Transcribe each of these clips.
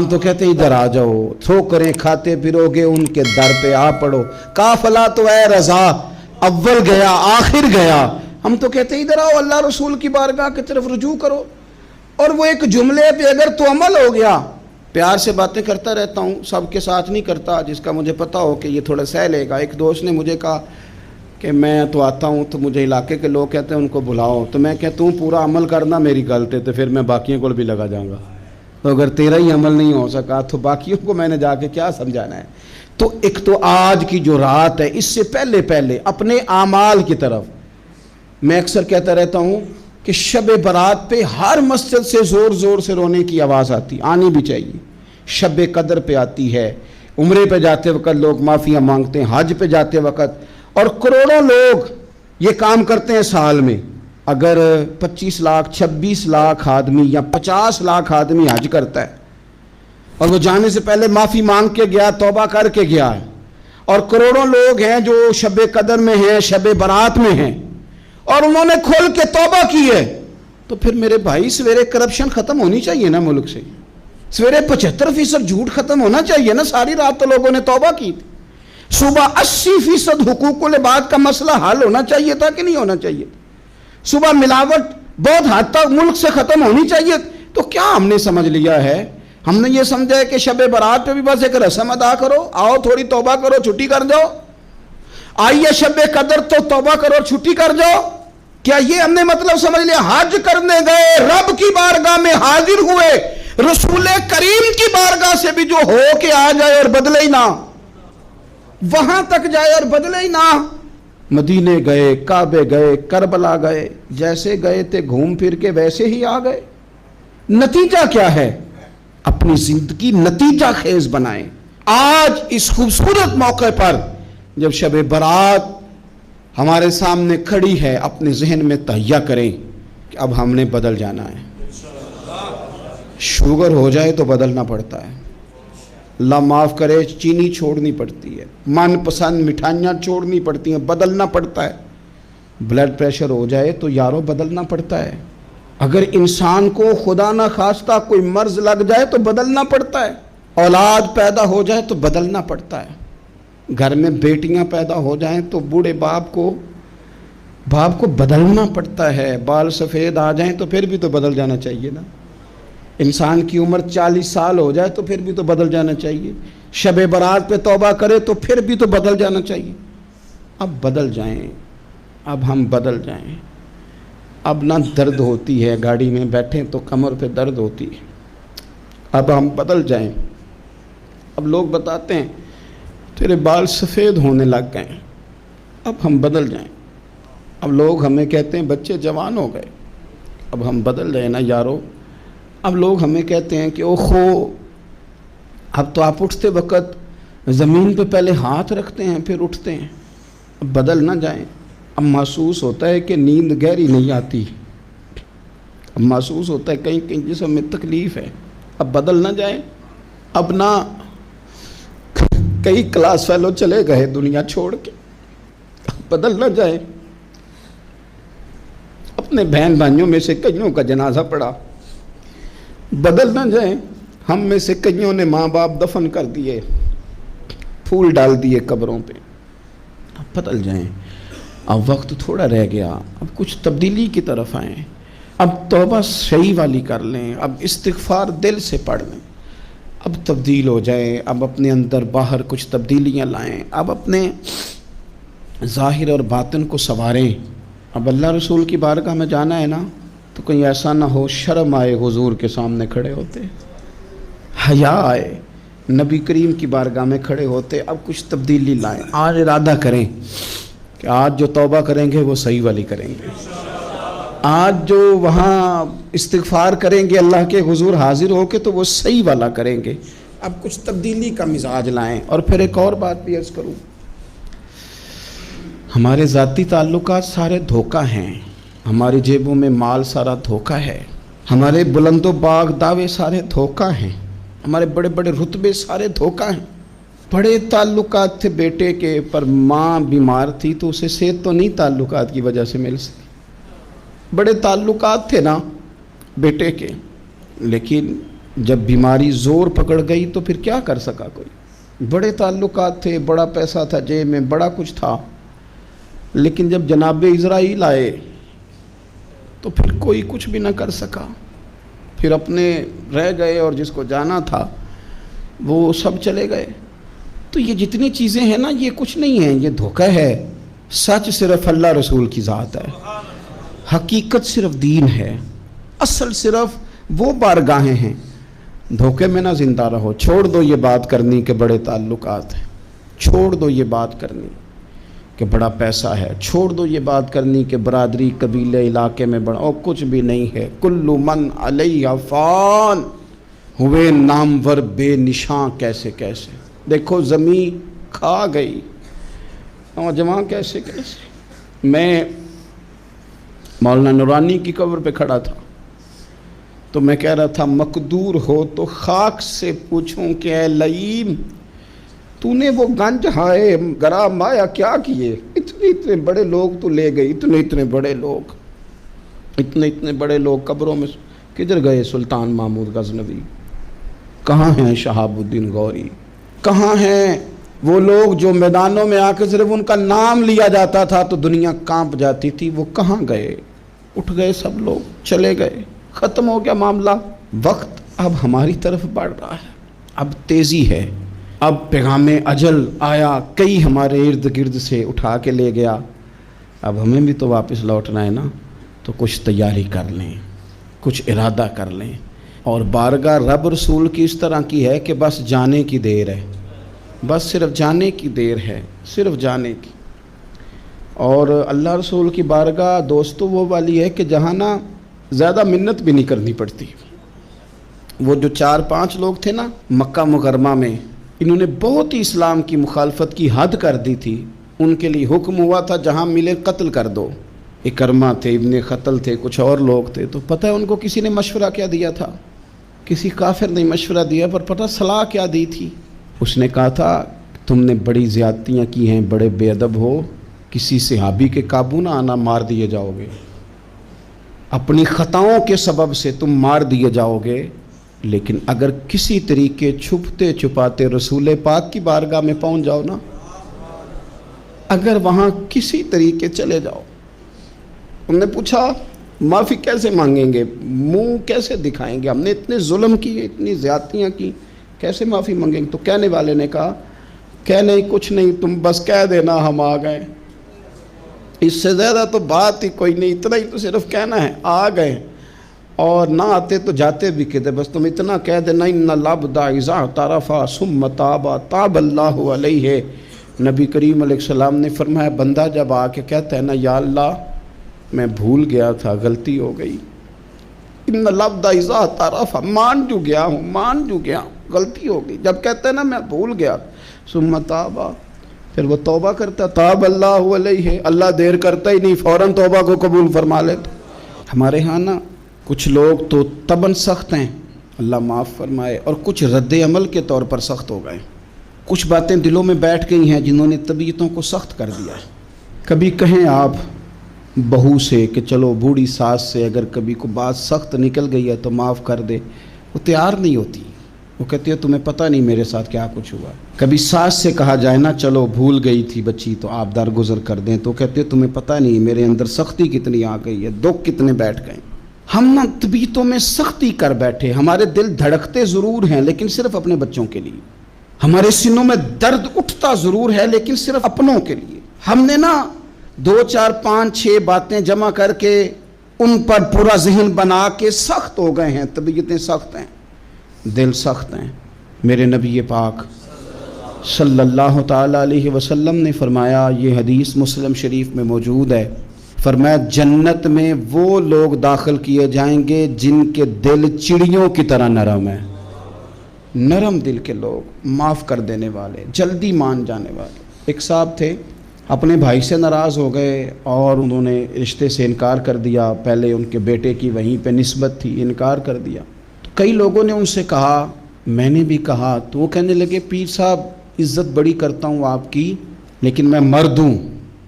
ہم تو کہتے ہیں ادھر آ جاؤ، ٹھوکریں کھاتے پھروگے ان کے در پہ آ پڑو، قافلہ تو اے رضا اول گیا آخر گیا، ہم تو کہتے ہیں ادھر آؤ اللہ رسول کی بارگاہ کی طرف رجوع کرو۔ اور وہ ایک جملے پہ اگر تو عمل ہو گیا، پیار سے باتیں کرتا رہتا ہوں، سب کے ساتھ نہیں کرتا، جس کا مجھے پتا ہو کہ یہ تھوڑا سہ لے گا۔ ایک دوست نے مجھے کہا کہ میں تو آتا ہوں تو مجھے علاقے کے لوگ کہتے ہیں ان کو بلاؤ، تو میں کہتا ہوں پورا عمل کرنا میری غلط ہے، تو پھر میں باقیوں کو بھی لگا جاؤں گا، تو اگر تیرا ہی عمل نہیں ہو سکا تو باقیوں کو میں نے جا کے کیا سمجھانا ہے۔ تو ایک تو آج کی جو رات ہے، اس سے پہلے اپنے اعمال کی طرف، میں اکثر کہتا رہتا ہوں کہ شب برات پہ ہر مسجد سے زور زور سے رونے کی آواز آنی بھی چاہیے۔ شب قدر پہ آتی ہے، عمرے پہ جاتے وقت لوگ معافیاں مانگتے ہیں، حج پہ جاتے وقت، اور کروڑوں لوگ یہ کام کرتے ہیں سال میں۔ اگر 25 لاکھ 26 لاکھ آدمی یا 50 لاکھ آدمی حج کرتا ہے اور وہ جانے سے پہلے معافی مانگ کے گیا، توبہ کر کے گیا ہے، اور کروڑوں لوگ ہیں جو شب قدر میں ہیں، شب برات میں ہیں، اور انہوں نے کھل کے توبہ کی ہے، تو پھر میرے بھائی سویرے کرپشن ختم ہونی چاہیے نا ملک سے، سویرے 75% جھوٹ ختم ہونا چاہیے نا۔ ساری رات تو لوگوں نے توبہ کی تھی، صبح 80% حقوق العباد کا مسئلہ حل ہونا چاہیے تھا کہ نہیں ہونا چاہیے تھا، صبح ملاوٹ بہت حد تک ملک سے ختم ہونی چاہیے۔ تو کیا ہم نے سمجھ لیا ہے؟ ہم نے یہ سمجھا ہے کہ شب برات پہ بھی بس ایک رسم ادا کرو، آؤ تھوڑی توبہ کرو چھٹی کر جاؤ، آئیے شب قدر تو توبہ کرو چھٹی کر جاؤ۔ کیا یہ ہم نے مطلب سمجھ لیا؟ حج کرنے گئے، رب کی بارگاہ میں حاضر ہوئے، رسول کریم کی بارگاہ سے بھی جو ہو کے آ جائے اور بدلے ہی نہ، وہاں تک جائے اور بدلے ہی نہ۔ مدینے گئے، کعبے گئے، کربلا گئے، جیسے گئے تھے گھوم پھر کے ویسے ہی آ گئے۔ نتیجہ کیا ہے؟ اپنی زندگی نتیجہ خیز بنائیں۔ آج اس خوبصورت موقع پر جب شب برات ہمارے سامنے کھڑی ہے، اپنے ذہن میں تہیہ کریں کہ اب ہم نے بدل جانا ہے۔ شوگر ہو جائے تو بدلنا پڑتا ہے، اللہ معاف کرے، چینی چھوڑنی پڑتی ہے، من پسند مٹھائیاں چھوڑنی پڑتی ہیں، بدلنا پڑتا ہے۔ بلڈ پریشر ہو جائے تو یارو بدلنا پڑتا ہے۔ اگر انسان کو خدا نہ خواستہ کوئی مرض لگ جائے تو بدلنا پڑتا ہے۔ اولاد پیدا ہو جائے تو بدلنا پڑتا ہے۔ گھر میں بیٹیاں پیدا ہو جائیں تو بوڑھے باپ کو بدلنا پڑتا ہے۔ بال سفید آ جائیں تو پھر بھی تو بدل جانا چاہیے نا۔ انسان کی عمر 40 سال ہو جائے تو پھر بھی تو بدل جانا چاہیے۔ شب برات پہ توبہ کرے تو پھر بھی تو بدل جانا چاہیے۔ اب بدل جائیں، اب ہم بدل جائیں۔ اب نہ درد ہوتی ہے، گاڑی میں بیٹھیں تو کمر پہ درد ہوتی ہے، اب ہم بدل جائیں۔ اب لوگ بتاتے ہیں تیرے بال سفید ہونے لگ گئے، اب ہم بدل جائیں۔ اب لوگ ہمیں کہتے ہیں بچے جوان ہو گئے، اب ہم بدل جائیں نا یارو۔ اب لوگ ہمیں کہتے ہیں کہ اوہو اب تو آپ اٹھتے وقت زمین پہ پہلے ہاتھ رکھتے ہیں پھر اٹھتے ہیں، اب بدل نہ جائیں۔ اب محسوس ہوتا ہے کہ نیند گہری نہیں آتی، اب محسوس ہوتا ہے کہیں کہیں جسم میں تکلیف ہے، اب بدل نہ جائیں۔ اب نہ کئی کلاس فیلو چلے گئے دنیا چھوڑ کے، اب بدل نہ جائیں۔ اپنے بہن بھائیوں میں سے کئیوں کا جنازہ پڑا، بدل نہ جائیں۔ ہم میں سے کئیوں نے ماں باپ دفن کر دیے، پھول ڈال دیے قبروں پہ، اب بدل جائیں۔ اب وقت تھوڑا رہ گیا، اب کچھ تبدیلی کی طرف آئیں، اب توبہ صحیح والی کر لیں، اب استغفار دل سے پڑھ لیں، اب تبدیل ہو جائیں، اب اپنے اندر باہر کچھ تبدیلیاں لائیں، اب اپنے ظاہر اور باطن کو سنواریں۔ اب اللہ رسول کی بارگاہ میں جانا ہے نا، تو کہیں ایسا نہ ہو شرم آئے حضور کے سامنے کھڑے ہوتے، حیا آئے نبی کریم کی بارگاہ میں کھڑے ہوتے۔ اب کچھ تبدیلی لائیں، آج ارادہ کریں کہ آج جو توبہ کریں گے وہ صحیح والی کریں گے، آج جو وہاں استغفار کریں گے اللہ کے حضور حاضر ہو کے تو وہ صحیح والا کریں گے۔ اب کچھ تبدیلی کا مزاج لائیں۔ اور پھر ایک اور بات بھی عرض کروں، ہمارے ذاتی تعلقات سارے دھوکہ ہیں، ہماری جیبوں میں مال سارا دھوکہ ہے، ہمارے بلند و باغ دعوے سارے دھوکہ ہیں، ہمارے بڑے بڑے رتبے سارے دھوکہ ہیں۔ بڑے تعلقات تھے بیٹے کے، پر ماں بیمار تھی تو اسے صحت تو نہیں تعلقات کی وجہ سے مل سکی۔ بڑے تعلقات تھے نا بیٹے کے، لیکن جب بیماری زور پکڑ گئی تو پھر کیا کر سکا کوئی؟ بڑے تعلقات تھے، بڑا پیسہ تھا جیب میں، بڑا کچھ تھا، لیکن جب جناب اسرائیل آئے تو پھر کوئی کچھ بھی نہ کر سکا، پھر اپنے رہ گئے، اور جس کو جانا تھا وہ سب چلے گئے۔ تو یہ جتنی چیزیں ہیں نا، یہ کچھ نہیں ہیں، یہ دھوکہ ہے۔ سچ صرف اللہ رسول کی ذات ہے، حقیقت صرف دین ہے، اصل صرف وہ بارگاہیں ہیں۔ دھوکے میں نہ زندہ رہو، چھوڑ دو یہ بات کرنی کہ بڑے تعلقات ہیں، چھوڑ دو یہ بات کرنی کہ بڑا پیسہ ہے، چھوڑ دو یہ بات کرنی کہ برادری قبیلے علاقے میں بڑا، اور کچھ بھی نہیں ہے۔ کل من علیہ فان، ہوئے نامور بے نشاں کیسے کیسے۔ دیکھو زمین کھا گئی، نوجوان کیسے کیسے۔ میں مولانا نورانی کی قبر پہ کھڑا تھا تو میں کہہ رہا تھا مقدور ہو تو خاک سے پوچھوں کہ اے لئیم تو نے وہ گنج ہائے گرا مایا کیا کیے؟ اتنے بڑے لوگ تو لے گئی، اتنے بڑے لوگ قبروں میں کدھر گئے؟ سلطان محمود غزنوی کہاں ہیں؟ شہاب الدین غوری کہاں ہیں؟ وہ لوگ جو میدانوں میں آ کے صرف ان کا نام لیا جاتا تھا تو دنیا کانپ جاتی تھی، وہ کہاں گئے؟ اٹھ گئے سب لوگ، چلے گئے، ختم ہو گیا معاملہ۔ وقت اب ہماری طرف بڑھ رہا ہے، اب تیزی ہے، اب پیغام اجل آیا، کئی ہمارے ارد گرد سے اٹھا کے لے گیا، اب ہمیں بھی تو واپس لوٹنا ہے نا، تو کچھ تیاری کر لیں، کچھ ارادہ کر لیں۔ اور بارگاہ رب رسول کی اس طرح کی ہے کہ بس جانے کی دیر ہے، بس صرف جانے کی دیر ہے، صرف جانے کی۔ اور اللہ رسول کی بارگاہ دوستو وہ والی ہے کہ جہاں نا زیادہ منت بھی نہیں کرنی پڑتی۔ وہ جو 4-5 لوگ تھے نا مکہ مکرمہ میں، انہوں نے بہت ہی اسلام کی مخالفت کی حد کر دی تھی، ان کے لیے حکم ہوا تھا جہاں ملے قتل کر دو۔ اکرمہ تھے، ابن قتل تھے، کچھ اور لوگ تھے، تو پتہ ہے ان کو کسی نے مشورہ کیا دیا تھا؟ کسی کافر نے مشورہ دیا، پر پتہ صلاح کیا دی تھی؟ اس نے کہا تھا تم نے بڑی زیادتیاں کی ہیں، بڑے بے ادب ہو، کسی صحابی کے قابو نہ آنا، مار دیے جاؤ گے، اپنی خطاؤں کے سبب سے تم مار دیے جاؤ گے، لیکن اگر کسی طریقے چھپتے چھپاتے رسول پاک کی بارگاہ میں پہنچ جاؤ نا، اگر وہاں کسی طریقے چلے جاؤ۔ انہوں نے پوچھا معافی کیسے مانگیں گے، منہ کیسے دکھائیں گے، ہم نے اتنے ظلم کیے، اتنی زیادتیاں کی، کیسے معافی مانگیں گے؟ تو کہنے والے نے کہا کہ نہیں کچھ نہیں، تم بس کہہ دینا ہم آ گئے، اس سے زیادہ تو بات ہی کوئی نہیں، اتنا ہی تو صرف کہنا ہے آ گئے، اور نہ آتے تو جاتے بھی کہتے، بس تم اتنا کہہ دینا ان العبد اذا اعترف ثم تاب تاب اللہ علیہ۔ نبی کریم علیہ السلام نے فرمایا بندہ جب آ کے کہتا ہے نا یا اللہ میں بھول گیا تھا، غلطی ہو گئی، ان العبد اذا اعترف، مان جو گیا ہوں، غلطی ہو گئی، جب کہتا ہے نا میں بھول گیا، ثم تاب، پھر وہ توبہ کرتا، تاب اللہ علیہ، اللہ دیر کرتا ہی نہیں، فوراً توبہ کو قبول فرما لیتا۔ ہمارے ہاں نا کچھ لوگ تو طبعاً سخت ہیں، اللہ معاف فرمائے، اور کچھ رد عمل کے طور پر سخت ہو گئے، کچھ باتیں دلوں میں بیٹھ گئی ہیں جنہوں نے طبیعتوں کو سخت کر دیا ہے۔ کبھی کہیں آپ بہو سے کہ چلو بوڑھی ساس سے اگر کبھی کو بات سخت نکل گئی ہے تو معاف کر دے، وہ تیار نہیں ہوتی، وہ کہتی ہے تمہیں پتہ نہیں میرے ساتھ کیا کچھ ہوا۔ کبھی ساس سے کہا جائے نا چلو بھول گئی تھی بچی تو آپ درگزر کر دیں، تو کہتے تمہیں پتہ نہیں میرے اندر سختی کتنی آ گئی ہے، دکھ کتنے بیٹھ گئے۔ ہم نا طبیعتوں میں سختی کر بیٹھے، ہمارے دل دھڑکتے ضرور ہیں لیکن صرف اپنے بچوں کے لیے، ہمارے سینوں میں درد اٹھتا ضرور ہے لیکن صرف اپنوں کے لیے۔ ہم نے نا 2 4 5 6 باتیں جمع کر کے ان پر پورا ذہن بنا کے سخت ہو گئے ہیں، طبیعتیں سخت ہیں، دل سخت ہیں۔ میرے نبی پاک صلی اللہ تعالی علیہ وسلم نے فرمایا، یہ حدیث مسلم شریف میں موجود ہے، فرمایا جنت میں وہ لوگ داخل کیے جائیں گے جن کے دل چڑیوں کی طرح نرم ہیں، نرم دل کے لوگ، معاف کر دینے والے، جلدی مان جانے والے۔ ایک صاحب تھے اپنے بھائی سے ناراض ہو گئے اور انہوں نے رشتے سے انکار کر دیا، پہلے ان کے بیٹے کی وہیں پہ نسبت تھی، انکار کر دیا۔ تو کئی لوگوں نے ان سے کہا، میں نے بھی کہا، تو وہ کہنے لگے پیر صاحب عزت بڑی کرتا ہوں آپ کی لیکن میں مرد ہوں،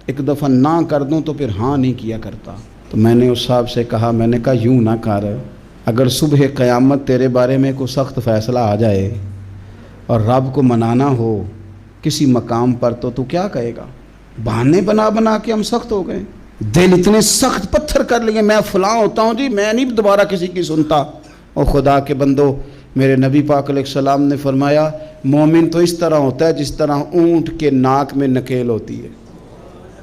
ایک دفعہ نہ کر دوں تو پھر ہاں نہیں کیا کرتا۔ تو میں نے اس صاحب سے کہا، میں نے کہا یوں نہ کر، اگر صبح قیامت تیرے بارے میں کوئی سخت فیصلہ آ جائے اور رب کو منانا ہو کسی مقام پر تو کیا کہے گا؟ بہانے بنا بنا کے ہم سخت ہو گئے، دل اتنے سخت پتھر کر لیے، میں فلاں ہوتا ہوں جی، میں نہیں دوبارہ کسی کی سنتا۔ اور خدا کے بندو، میرے نبی پاک علیہ السلام نے فرمایا مومن تو اس طرح ہوتا ہے جس طرح اونٹ کے ناک میں نکیل ہوتی ہے،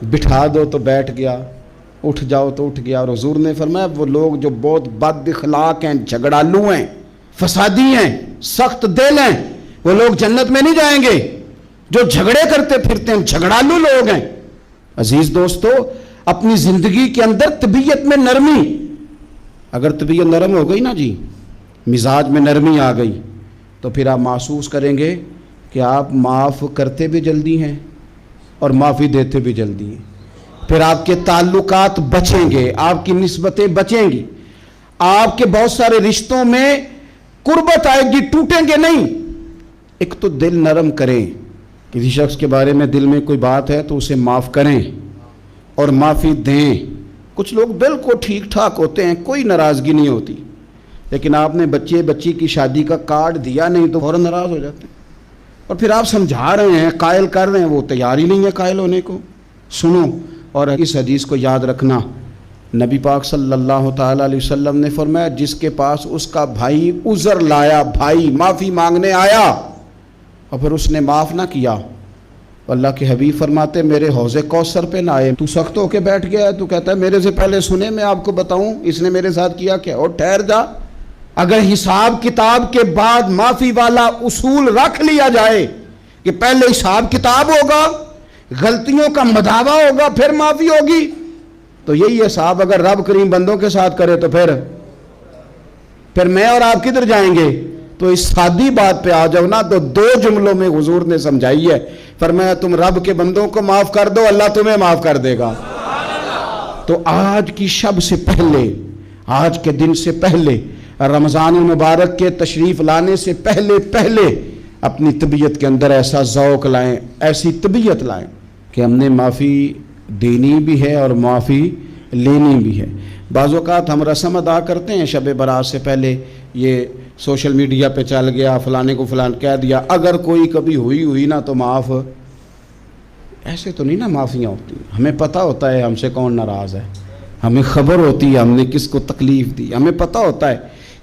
بٹھا دو تو بیٹھ گیا، اٹھ جاؤ تو اٹھ گیا۔ اور حضور نے فرمایا وہ لوگ جو بہت بد اخلاق ہیں، جھگڑالو ہیں، فسادی ہیں، سخت دل ہیں، وہ لوگ جنت میں نہیں جائیں گے۔ جو جھگڑے کرتے پھرتے ہیں، جھگڑالو لوگ ہیں۔ عزیز دوستو، اپنی زندگی کے اندر طبیعت میں نرمی، اگر طبیعت نرم ہو گئی نا جی، مزاج میں نرمی آ گئی، تو پھر آپ محسوس کریں گے کہ آپ معاف کرتے بھی جلدی ہیں اور معافی دیتے بھی جلدی ہیں۔ پھر آپ کے تعلقات بچیں گے، آپ کی نسبتیں بچیں گی، آپ کے بہت سارے رشتوں میں قربت آئے گی، ٹوٹیں گے نہیں۔ ایک تو دل نرم کریں، کسی شخص کے بارے میں دل میں کوئی بات ہے تو اسے معاف کریں اور معافی دیں۔ کچھ لوگ بالکل ٹھیک ٹھاک ہوتے ہیں، کوئی ناراضگی نہیں ہوتی، لیکن آپ نے بچی کی شادی کا کارڈ دیا نہیں تو فوراً ناراض ہو جاتے ہیں، اور پھر آپ سمجھا رہے ہیں، قائل کر رہے ہیں، وہ تیار ہی نہیں ہے قائل ہونے کو۔ سنو، اور اس حدیث کو یاد رکھنا، نبی پاک صلی اللہ تعالیٰ علیہ وسلم نے فرمایا جس کے پاس اس کا بھائی عذر لایا، بھائی معافی مانگنے آیا اور پھر اس نے معاف نہ کیا، اللہ کے حبیب فرماتے میرے حوض کوثر پہ نہ آئے۔ تو سخت ہو کے بیٹھ گیا ہے، تو کہتا ہے میرے سے پہلے سنے، میں آپ کو بتاؤں اس نے میرے ساتھ کیا کیا، اور ٹھہر جا۔ اگر حساب کتاب کے بعد معافی والا اصول رکھ لیا جائے کہ پہلے حساب کتاب ہوگا، غلطیوں کا مداوع ہوگا، پھر معافی ہوگی، تو یہی حساب اگر رب کریم بندوں کے ساتھ کرے تو پھر میں اور آپ کدھر جائیں گے؟ تو اس سادی بات پہ آ جاؤ نا، تو دو جملوں میں حضور نے سمجھائی ہے، فرمایا تم رب کے بندوں کو معاف کر دو، اللہ تمہیں معاف کر دے گا۔ تو آج کی شب سے پہلے، آج کے دن سے پہلے، رمضان المبارک کے تشریف لانے سے پہلے اپنی طبیعت کے اندر ایسا ذوق لائیں، ایسی طبیعت لائیں کہ ہم نے معافی دینی بھی ہے اور معافی لینی بھی ہے۔ بعض اوقات ہم رسم ادا کرتے ہیں شب برات سے پہلے، یہ سوشل میڈیا پہ چل گیا، فلانے کو فلان کہہ دیا، اگر کوئی کبھی ہوئی نا تو معاف، ایسے تو نہیں نا معافیاں ہوتی۔ ہمیں پتہ ہوتا ہے ہم سے کون ناراض ہے، ہمیں خبر ہوتی ہے ہم نے کس کو تکلیف دی، ہمیں پتہ ہوتا ہے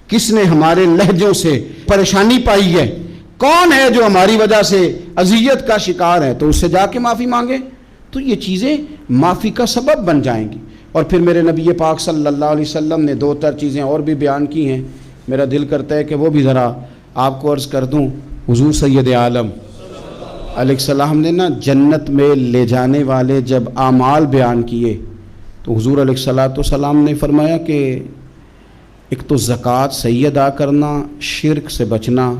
کس نے ہمارے لہجوں سے پریشانی پائی ہے، کون ہے جو ہماری وجہ سے اذیت کا شکار ہے، تو اس سے جا کے معافی مانگے، تو یہ چیزیں معافی کا سبب بن جائیں گی۔ اور پھر میرے نبی پاک صلی اللہ علیہ وسلم نے دو چار چیزیں اور بھی بیان کی ہیں، میرا دل کرتا ہے کہ وہ بھی ذرا آپ کو عرض کر دوں۔ حضور سید عالم علیہ السلام نے نا جنت میں لے جانے والے جب اعمال بیان کیے تو حضور علیہ السلام نے فرمایا کہ ایک تو زکوٰۃ صحیح ادا کرنا، شرک سے بچنا،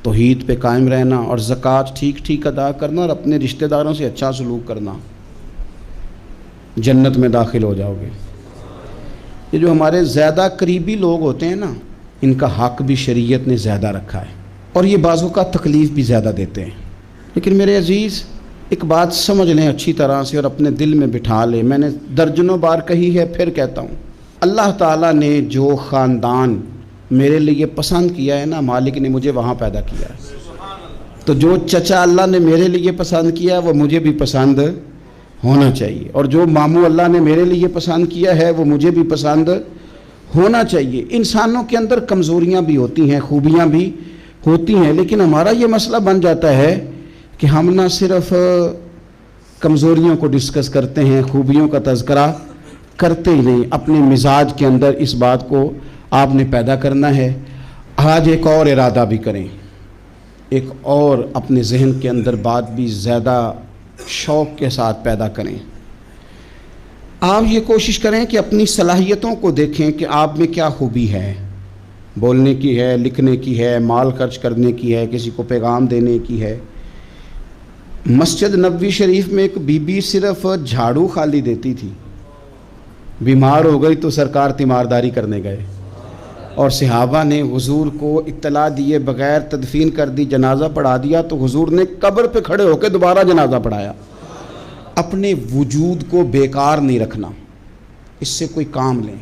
توحید پہ قائم رہنا، اور زکوٰۃ ٹھیک ادا کرنا اور اپنے رشتہ داروں سے اچھا سلوک کرنا، جنت میں داخل ہو جاؤ گے۔ یہ جو ہمارے زیادہ قریبی لوگ ہوتے ہیں نا، ان کا حق بھی شریعت نے زیادہ رکھا ہے، اور یہ بعضوں کا تکلیف بھی زیادہ دیتے ہیں۔ لیکن میرے عزیز، ایک بات سمجھ لیں اچھی طرح سے اور اپنے دل میں بٹھا لیں، میں نے درجنوں بار کہی ہے، پھر کہتا ہوں، اللہ تعالیٰ نے جو خاندان میرے لیے پسند کیا ہے نا، مالک نے مجھے وہاں پیدا کیا ہے، تو جو چچا اللہ نے میرے لیے پسند کیا ہے وہ مجھے بھی پسند ہونا چاہیے، اور جو ماموں اللہ نے میرے لیے پسند کیا ہے وہ مجھے بھی پسند ہونا چاہیے۔ انسانوں کے اندر کمزوریاں بھی ہوتی ہیں، خوبیاں بھی ہوتی ہیں، لیکن ہمارا یہ مسئلہ بن جاتا ہے کہ ہم نہ صرف کمزوریوں کو ڈسکس کرتے ہیں، خوبیوں کا تذکرہ کرتے ہی نہیں۔ اپنے مزاج کے اندر اس بات کو آپ نے پیدا کرنا ہے۔ آج ایک اور ارادہ بھی کریں، ایک اور اپنے ذہن کے اندر بات بھی زیادہ شوق کے ساتھ پیدا کریں۔ آپ یہ کوشش کریں کہ اپنی صلاحیتوں کو دیکھیں کہ آپ میں کیا خوبی ہے، بولنے کی ہے، لکھنے کی ہے، مال خرچ کرنے کی ہے، کسی کو پیغام دینے کی ہے۔ مسجد نبوی شریف میں ایک بی بی صرف جھاڑو خالی دیتی تھی، بیمار ہو گئی تو سرکار تیمارداری کرنے گئے، اور صحابہ نے حضور کو اطلاع دیے بغیر تدفین کر دی، جنازہ پڑھا دیا، تو حضور نے قبر پہ کھڑے ہو کے دوبارہ جنازہ پڑھایا۔ اپنے وجود کو بیکار نہیں رکھنا، اس سے کوئی کام لیں۔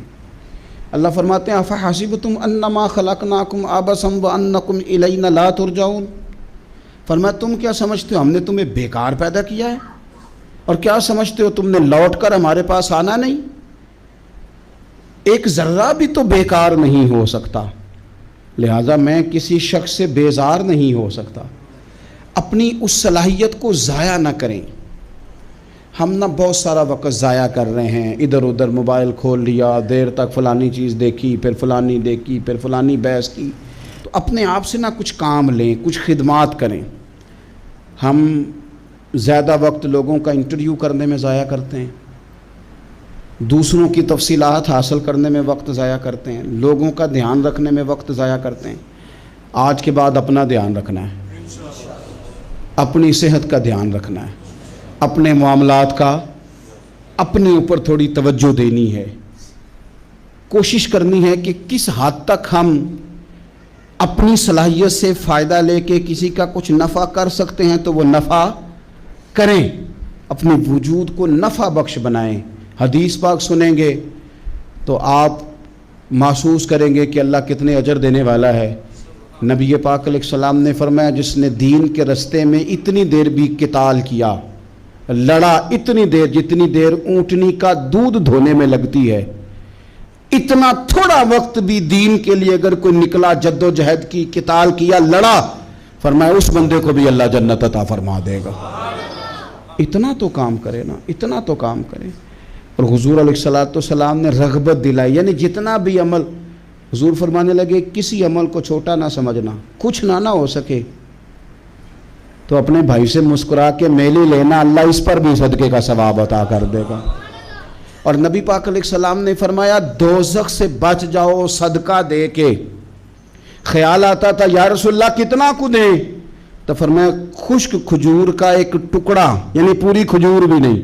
اللہ فرماتے ہیں افحسبتم انما خلقناکم عبثا وانکم الینا لا ترجعون، فرمایا تم کیا سمجھتے ہو ہم نے تمہیں بیکار پیدا کیا ہے، اور کیا سمجھتے ہو تم نے لوٹ کر ہمارے پاس آنا نہیں؟ ایک ذرہ بھی تو بیکار نہیں ہو سکتا، لہذا میں کسی شخص سے بیزار نہیں ہو سکتا۔ اپنی اس صلاحیت کو ضائع نہ کریں۔ ہم نہ بہت سارا وقت ضائع کر رہے ہیں، ادھر ادھر موبائل کھول لیا، دیر تک فلانی چیز دیکھی، پھر فلانی دیکھی، پھر فلانی بحث کی۔ تو اپنے آپ سے نہ کچھ کام لیں، کچھ خدمات کریں۔ ہم زیادہ وقت لوگوں کا انٹرویو کرنے میں ضائع کرتے ہیں، دوسروں کی تفصیلات حاصل کرنے میں وقت ضائع کرتے ہیں، لوگوں کا دھیان رکھنے میں وقت ضائع کرتے ہیں۔ آج کے بعد اپنا دھیان رکھنا ہے، اپنی صحت کا دھیان رکھنا ہے، اپنے معاملات کا اپنے اوپر تھوڑی توجہ دینی ہے، کوشش کرنی ہے کہ کس حد تک ہم اپنی صلاحیت سے فائدہ لے کے کسی کا کچھ نفع کر سکتے ہیں تو وہ نفع کریں، اپنے وجود کو نفع بخش بنائیں۔ حدیث پاک سنیں گے تو آپ محسوس کریں گے کہ اللہ کتنے اجر دینے والا ہے۔ نبی پاک علیہ السلام نے فرمایا جس نے دین کے رستے میں اتنی دیر بھی قتال کیا، لڑا، اتنی دیر جتنی دیر اونٹنی کا دودھ دھونے میں لگتی ہے، اتنا تھوڑا وقت بھی دین کے لیے اگر کوئی نکلا، جد و جہد کی، قتال کیا، لڑا، فرمایا اس بندے کو بھی اللہ جنت عطا فرما دے گا۔ اتنا تو کام کرے نا، اتنا تو کام کرے۔ اور حضور علیہ السلام نے رغبت دلائی، یعنی جتنا بھی عمل، حضور فرمانے لگے کسی عمل کو چھوٹا نہ سمجھنا، کچھ نہ ہو سکے تو اپنے بھائی سے مسکرا کے میلی لینا، اللہ اس پر بھی صدقے کا ثواب عطا کر دے گا۔ اور نبی پاک علیہ السلام نے فرمایا دوزخ سے بچ جاؤ صدقہ دے کے۔ خیال آتا تھا یا رسول اللہ کتنا کو دیں؟ تو فرمایا خشک کھجور کا ایک ٹکڑا، یعنی پوری کھجور بھی نہیں،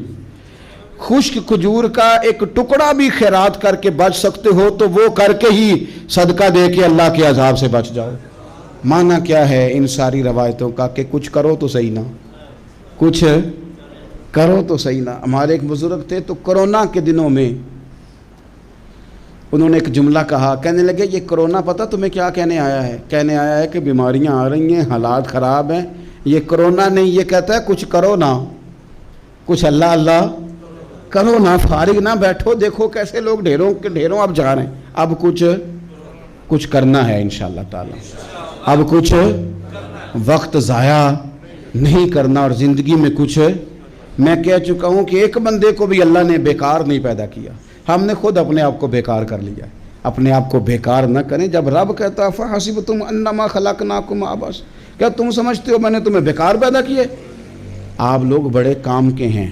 خشک کھجور کا ایک ٹکڑا بھی خیرات کر کے بچ سکتے ہو تو وہ کر کے ہی صدقہ دے کے اللہ کے عذاب سے بچ جاؤ۔ معنی کیا ہے ان ساری روایتوں کا کہ کچھ کرو تو صحیح نہ، کچھ کرو تو صحیح نہ۔ ہمارے ایک بزرگ تھے تو کرونا کے دنوں میں انہوں نے ایک جملہ کہا، کہنے لگے یہ کرونا پتہ تمہیں کیا کہنے آیا ہے؟ کہنے آیا ہے کہ بیماریاں آ رہی ہیں، حالات خراب ہیں، یہ کرونا نہیں، یہ کہتا ہے کچھ کرو نا، کچھ اللہ اللہ کرو نا، فارغ نہ بیٹھو، دیکھو کیسے لوگ ڈھیروں کے ڈھیروں اب جا رہے ہیں، اب کچھ کرنا ہے انشاءاللہ تعالی، اب کچھ وقت ضائع نہیں کرنا، اور زندگی میں کچھ، میں کہہ چکا ہوں کہ ایک بندے کو بھی اللہ نے بیکار نہیں پیدا کیا، ہم نے خود اپنے آپ کو بیکار کر لیا ہے۔ اپنے آپ کو بیکار نہ کریں۔ جب رب کہتا ہے فحسبتم انما خلقناکم عبث، کیا تم سمجھتے ہو میں نے تمہیں بیکار پیدا کیے؟ آپ لوگ بڑے کام کے ہیں،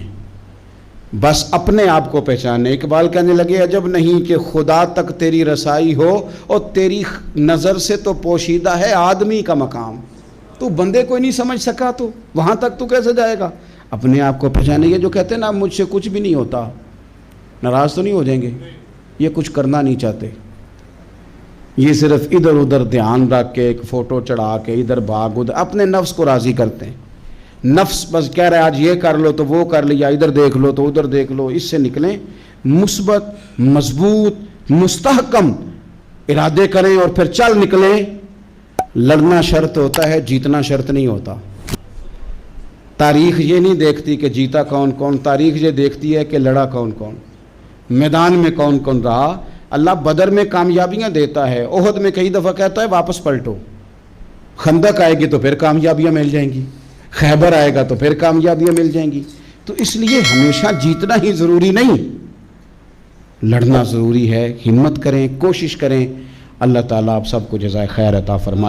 بس اپنے آپ کو پہچانے۔ اقبال کہنے لگے عجب نہیں کہ خدا تک تیری رسائی ہو، اور تیری نظر سے تو پوشیدہ ہے آدمی کا مقام، تو بندے کوئی نہیں سمجھ سکا تو وہاں تک تو کیسے جائے گا؟ اپنے آپ کو پہچانے۔ یہ جو کہتے ہیں نا مجھ سے کچھ بھی نہیں ہوتا، ناراض تو نہیں ہو جائیں گے؟ یہ کچھ کرنا نہیں چاہتے، یہ صرف ادھر ادھر دھیان رکھ کے ایک فوٹو چڑھا کے ادھر بھاگ ادھر اپنے نفس کو راضی کرتے ہیں۔ نفس بس کہہ رہا ہے آج یہ کر لو تو وہ کر لیا، ادھر دیکھ لو تو ادھر دیکھ لو۔ اس سے نکلیں، مثبت، مضبوط، مستحکم ارادے کریں اور پھر چل نکلیں۔ لڑنا شرط ہوتا ہے، جیتنا شرط نہیں ہوتا۔ تاریخ یہ نہیں دیکھتی کہ جیتا کون کون، تاریخ یہ دیکھتی ہے کہ لڑا کون کون، میدان میں کون کون رہا۔ اللہ بدر میں کامیابیاں دیتا ہے، احد میں کئی دفعہ کہتا ہے واپس پلٹو، خندق آئے گی تو پھر کامیابیاں مل جائیں گی، خیبر آئے گا تو پھر کامیابیاں مل جائیں گی۔ تو اس لیے ہمیشہ جیتنا ہی ضروری نہیں، لڑنا ضروری ہے۔ ہمت کریں، کوشش کریں، اللہ تعالیٰ آپ سب کو جزائے خیر عطا فرمائے۔